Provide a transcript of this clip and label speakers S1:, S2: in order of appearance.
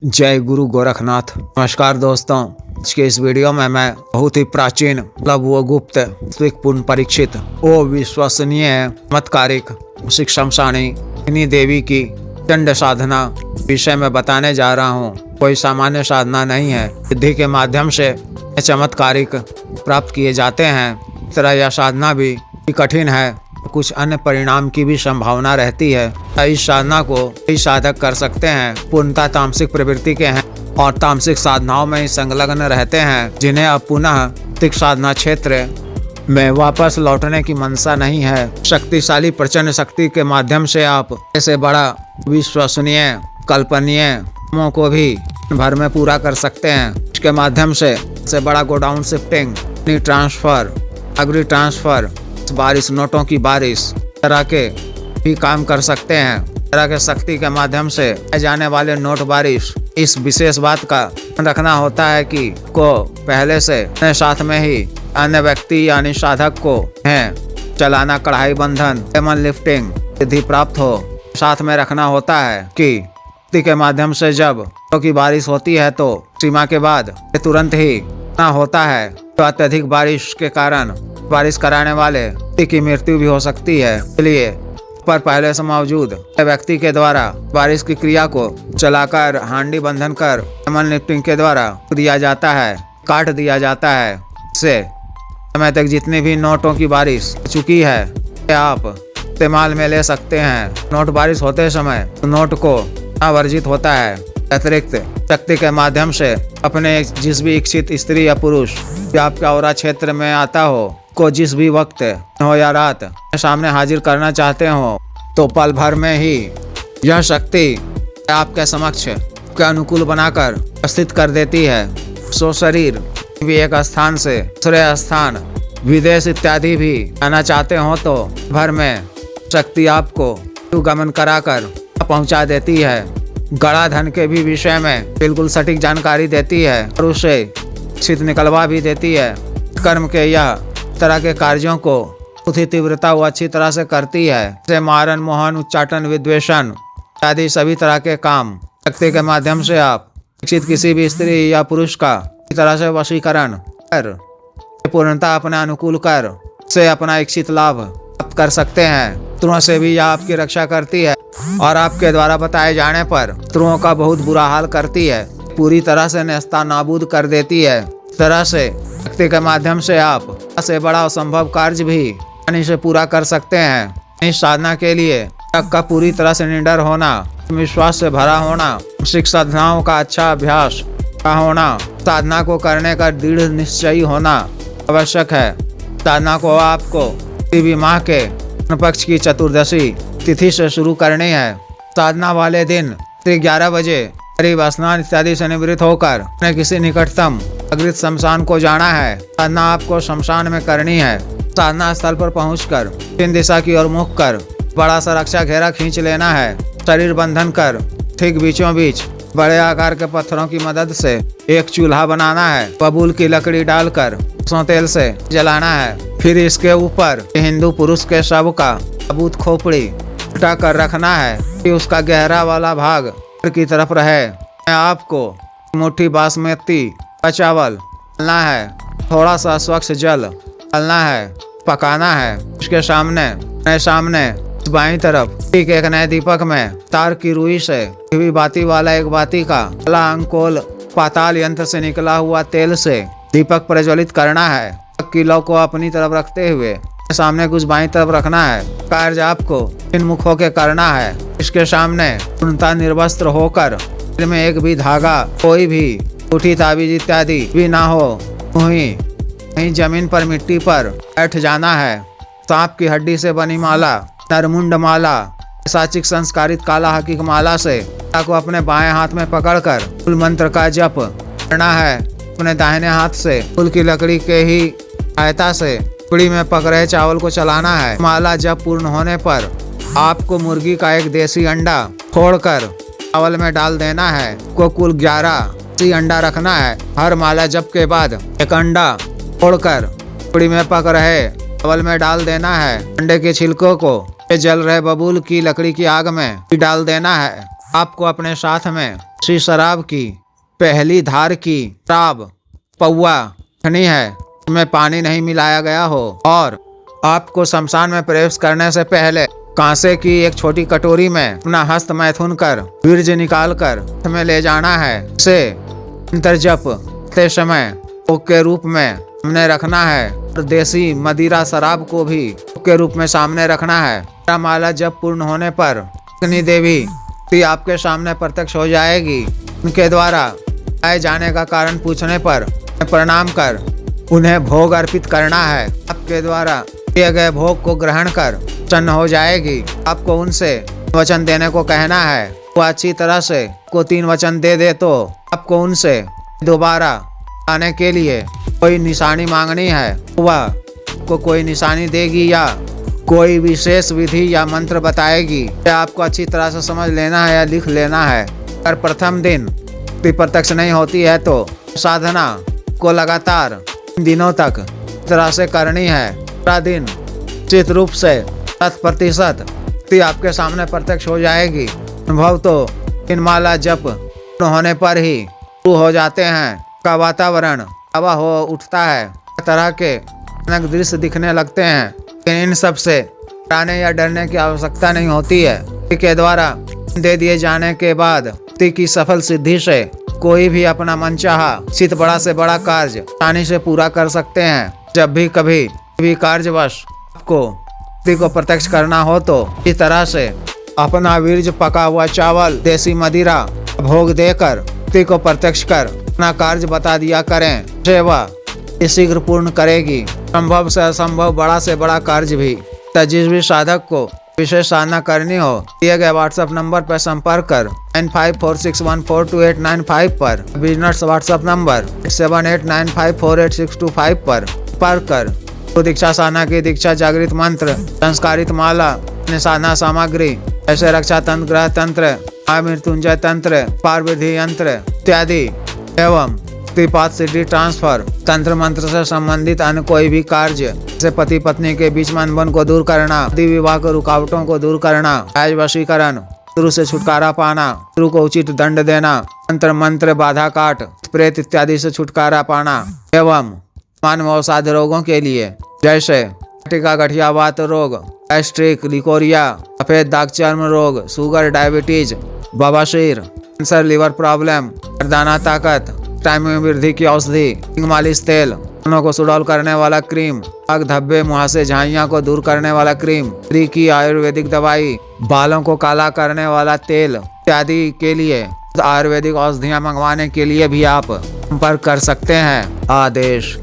S1: जय गुरु गोरखनाथ। नमस्कार दोस्तों, आज के इस वीडियो में मैं बहुत ही प्राचीन व गुप्त पूर्ण परीक्षित ओ विश्वसनीय चमत्कारिक शमशानी इन्हीं देवी की चंड साधना विषय में बताने जा रहा हूँ। कोई सामान्य साधना नहीं है। सिद्धि के माध्यम से चमत्कारिक प्राप्त किए जाते हैं। इस तरह यह साधना भी कठिन है, कुछ अन्य परिणाम की भी संभावना रहती है। इस साधना को कई साधक कर सकते हैं। पूर्णतः तामसिक प्रवृत्ति के हैं और तामसिक साधनाओं में ही संलग्न रहते हैं, जिन्हें अब पुनः तिक साधना क्षेत्र में वापस लौटने की मंशा नहीं है। शक्तिशाली प्रचंड शक्ति के माध्यम से आप ऐसे बड़ा विश्वसनीय कल्पनीय कामों को भी भर में पूरा कर सकते हैं। इसके माध्यम से बड़ा godown shifting, transfer, agree transfer, बारिश, नोटों की बारिश तरह के भी काम कर सकते हैं। तरह के शक्ति के माध्यम से जाने वाले नोट बारिश, इस विशेष बात का रखना होता है कि को पहले से अपने साथ में ही अन्य व्यक्ति यानी साधक को है चलाना, कढ़ाई बंधन, एमन लिफ्टिंग सिद्धि प्राप्त हो साथ में रखना होता है कि के माध्यम से जब की बारिश होती है तो सीमा के बाद तुरंत ही ना होता है। तो अत्यधिक बारिश के कारण बारिश कराने वाले की मृत्यु भी हो सकती है। इसलिए पर पहले से मौजूद व्यक्ति के द्वारा बारिश की क्रिया को चलाकर हांडी बंधन कर एमन लिफ्टिंग के द्वारा दिया जाता है, काट दिया जाता है। इससे समय तक जितनी भी नोटों की बारिश चुकी है आप इस्तेमाल में ले सकते हैं। नोट बारिश होते समय नोट को वर्जित होता है। अतिरिक्त शक्ति के माध्यम से अपने जिस भी इच्छित स्त्री या पुरुष या आपका औरा क्षेत्र में आता हो को जिस भी वक्त हो या रात सामने हाजिर करना चाहते हो तो पल भर में ही यह शक्ति आपके समक्ष के अनुकूल बनाकर उपस्थित कर देती है। सो शरीर भी एक स्थान से दूसरे स्थान, विदेश इत्यादि भी आना चाहते हो तो भर में शक्ति आपको गमन कराकर पहुंचा देती है। गड़ा धन के भी विषय में बिल्कुल सटीक जानकारी देती है और उसे छित निकलवा भी देती है। कर्म के यह तरह के कार्यों को बहुत ही तीव्रता वो अच्छी तरह से करती है। जैसे मारन, मोहन, उच्चाटन, विद्वेषण आदि सभी तरह के काम शक्ति के माध्यम से आप इच्छित किसी भी स्त्री या पुरुष का इस तरह से वशीकरण कर पूर्णता अपने अनुकूल कर से अपना इच्छित लाभ प्राप्त कर सकते हैं। शत्रुओं से भी यह आपकी रक्षा करती है और आपके द्वारा बताए जाने पर शत्रुओं का बहुत बुरा हाल करती है, पूरी तरह से नेस्ता नाबूद कर देती है। इस तरह से शक्ति के माध्यम से आप से बड़ा असंभव कार्य भी आसानी से पूरा कर सकते हैं। इस साधना के लिए का पूरी तरह से निडर होना, विश्वास से भरा होना, साधनाओं का अच्छा अभ्यास का होना, साधना को करने का दृढ़ निश्चयी होना आवश्यक है। साधना को आपको किसी भी माह के पक्ष की चतुर्दशी तिथि से शुरू करनी है। साधना वाले दिन 11 बजे करीब स्नान इत्यादि से निवृत्त होकर अपने किसी निकटतम अग्रित शमशान को जाना है। साधना आपको शमशान में करनी है। साधना स्थल पर पहुंचकर तीन दिशा की ओर मुख कर बड़ा सा रक्षा घेरा खींच लेना है। शरीर बंधन कर ठीक बीचों बीच बड़े आकार के पत्थरों की मदद से एक चूल्हा बनाना है। बबूल की लकड़ी डालकर सरसों तेल से जलाना है। फिर इसके ऊपर हिंदू पुरुष के शव का सबूत खोपड़ी उठा कर रखना है कि उसका गहरा वाला भाग ऊपर की तरफ रहे। आपको मुट्ठी बासमती चावल डालना है, थोड़ा सा स्वच्छ जल डालना है, पकाना है। उसके सामने बाईं तरफ ठीक एक नए दीपक में तार की रुई से हुई बाती वाला एक बाती का अंकोल पाताल यंत्र से निकला हुआ तेल से दीपक प्रज्वलित करना है। किलो को अपनी तरफ रखते हुए सामने कुछ बाईं तरफ रखना है। कार्य आपको इन मुखों के करना है। इसके सामने पूर्णतः निर्वस्त्र होकर में एक भी धागा, कोई भी उठी ताबीज इत्यादि भी ना हो, वहीं जमीन पर मिट्टी पर बैठ जाना है। सांप की हड्डी से बनी माला, नरमुंड माला, साचिक संस्कारित काला हकीक माला से को अपने बाएं हाथ में पकड़कर मूल मंत्र का जप करना है। अपने दाहिने हाथ से फूल की लकड़ी के ही सहायता से पुड़ी में पक रहे चावल को चलाना है। माला जप पूर्ण होने पर आपको मुर्गी का एक देसी अंडा फोड़कर चावल में डाल देना है। को कुल 11 अंडा रखना है। हर माला जप के बाद एक अंडा फोड़कर पुड़ी में पक रहे चावल में डाल देना है। अंडे के छिलकों को जल रहे बबूल की लकड़ी की आग में डाल देना है। आपको अपने साथ में सी शराब की पहली धार की शराब पौआ रखनी है, इसमें पानी नहीं मिलाया गया हो, और आपको शमशान में प्रवेश करने से पहले कांसे की एक छोटी कटोरी में अपना हस्त मैथुन कर वीर्य निकाल कर में ले जाना है। इसे अंतर्जप करते समय भोग के रूप में सामने रखना है, और देसी मदिरा शराब को भी भोग के रूप में सामने रखना है। माला जब पूर्ण होने पर अग्नि देवी आपके सामने प्रत्यक्ष हो जाएगी। उनके द्वारा आए जाने का कारण पूछने पर प्रणाम कर उन्हें भोग अर्पित करना है। आपके द्वारा दिए गए भोग को ग्रहण कर प्रसन्न हो जाएगी। आपको उनसे वचन देने को कहना है। वो अच्छी तरह से को 3 वचन दे दे तो आपको उनसे दोबारा आने के लिए कोई निशानी मांगनी है। वह को कोई निशानी देगी या कोई विशेष विधि या मंत्र बताएगी। यह आपको अच्छी तरह से समझ लेना है या लिख लेना है। अगर प्रथम दिन प्रत्यक्ष नहीं होती है तो साधना को लगातार 3 दिनों तक तरह से करनी है। पूरा दिन निश्चित रूप से 100% आपके सामने प्रत्यक्ष हो जाएगी। अनुभव तो इन माला जप होने पर ही शुरू हो जाते हैं। का वातावरण हवा हो उठता है, तरह के अनेक दृश्य दिखने लगते हैं। लेकिन इन सब से डराने या डरने की आवश्यकता नहीं होती है। के द्वारा दे दिए जाने के बाद की सफल सिद्धि से कोई भी अपना मनचाहा चित बड़ा से बड़ा कार्य आसानी से पूरा कर सकते हैं। जब भी कभी भी कार्यवश आपको प्रत्यक्ष करना हो तो इस तरह से अपना वीर्य पका हुआ चावल देसी मदिरा भोग देकर को प्रत्यक्ष कर अपना कार्य बता दिया करें। सेवा शीघ्र पूर्ण करेगी। संभव से असंभव बड़ा से बड़ा कार्य भी। जिस भी साधक को विशेष साधना करनी हो दिए गए व्हाट्सएप नंबर पर संपर्क कर 9546142895 पर, बिजनेस व्हाट्सएप नंबर 7895486225 पर संपर्क कर तो दीक्षा साधना की दीक्षा, जागृत मंत्र, संस्कारित माला, साधना सामग्री ऐसे रक्षा तंत्र, ग्रह तंत्र, मृत्युंजय तंत्र, पारविधि यंत्र इत्यादि एवं त्रिपाद सिद्धि ट्रांसफर तंत्र मंत्र से संबंधित अन्य कोई भी कार्य जैसे पति पत्नी के बीच में अनबन को दूर करना, शादी विवाह के रुकावटों को दूर करना, आज वशीकरण, शत्रु से छुटकारा पाना, शत्रु को उचित दंड देना, तंत्र मंत्र बाधा काट, प्रेत इत्यादि से छुटकारा पाना एवं मानव अवसाद रोगों के लिए जैसे टीका, गठिया वात रोग, गैस्ट्रिक, लिकोरिया, सफेद दाग चर्म रोग, शुगर, डायबिटीज, बवासीर, कैंसर, लिवर प्रॉब्लम, गर्दाना ताकत, टाइम में वृद्धि की औषधि, मालिश तेल, दोनों को सुडौल करने वाला क्रीम, आग, धब्बे, मुहासे, झाइयाँ को दूर करने वाला क्रीम, स्त्री की आयुर्वेदिक दवाई, बालों को काला करने वाला तेल इत्यादि के लिए आयुर्वेदिक औषधियाँ मंगवाने के लिए भी आप संपर्क कर सकते हैं। आदेश।